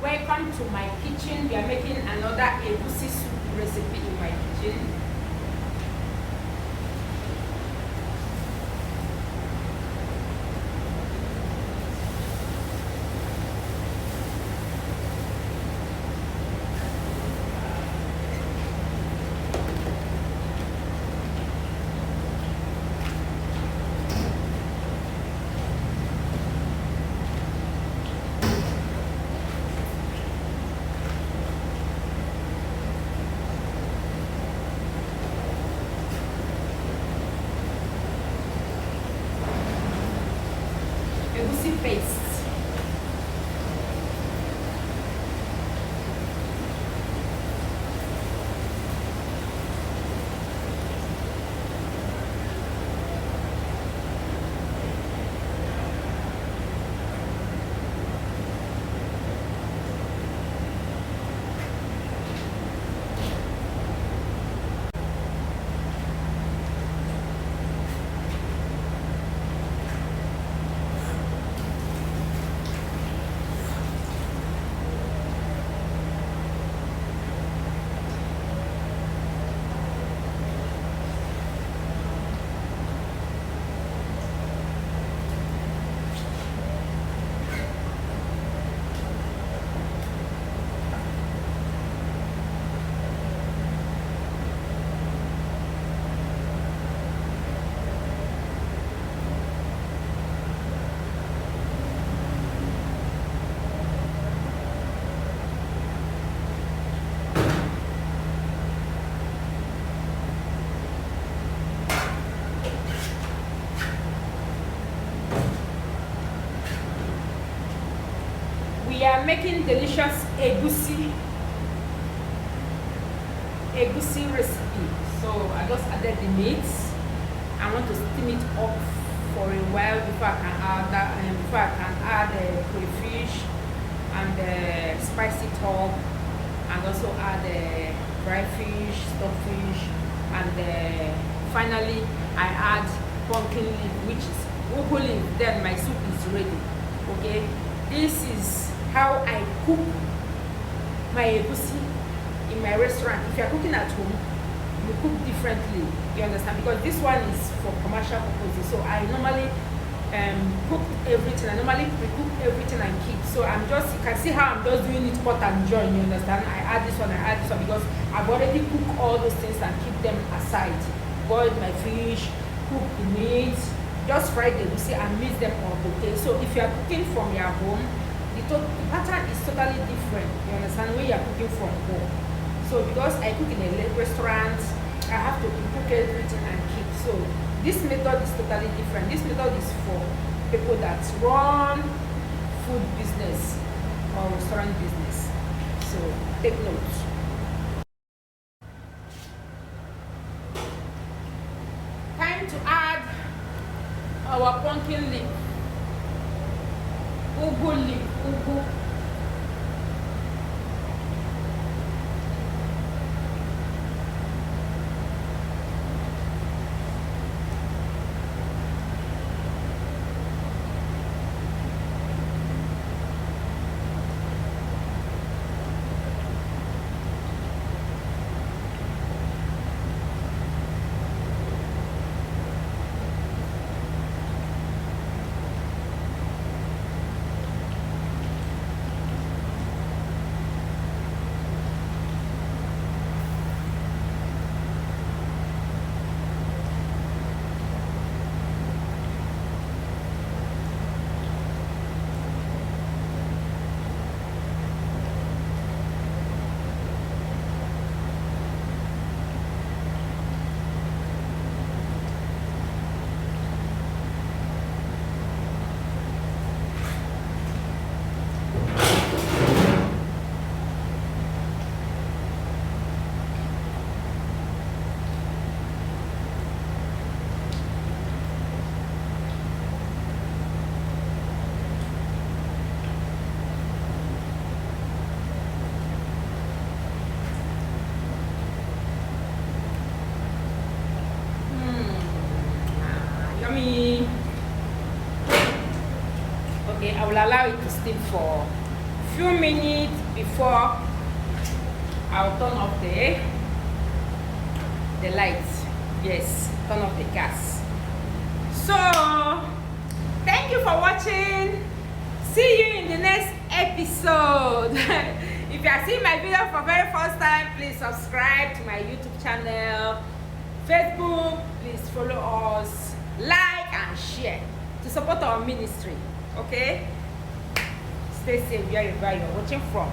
Welcome to my kitchen. We are making another egusi soup recipe in my kitchen. Egusi paste. We are making delicious egusi recipe. So I just added the meat. I want to steam it up for a while before I can add that, and before I can add the crayfish and the spicy top, and also add the dry fish, stockfish, and finally I add pumpkin leaf, which is ugu leaf. Then my soup is ready. Okay, this is how I cook my egusi in my restaurant. If you are cooking at home, you cook differently. You understand? Because this one is for commercial purposes. So I normally cook everything. I normally pre-cook everything and keep. So you can see how I'm just doing it cut and join. You understand? I add this one, because I've already cooked all those things and keep them aside. Boiled my fish, cook the meat, just fry the egusi and mix them up. Okay. So if you are cooking from your home, the pattern is totally different. You understand? When you are cooking from home. So because I cook in a restaurant, I have to cook everything and keep. So this method is totally different. This method is for people that run food business or restaurant business. So take note. Time to add our pumpkin leaf. Ugu leaf, ugu. Okay, I will allow it to steam for a few minutes before I'll turn off the lights. Yes, turn off the gas. So thank you for watching. See you in the next episode. If you are seeing my video for very first time, please subscribe to my YouTube channel. Facebook, please follow us, like and share to support our ministry. Okay, stay safe wherever you're watching from.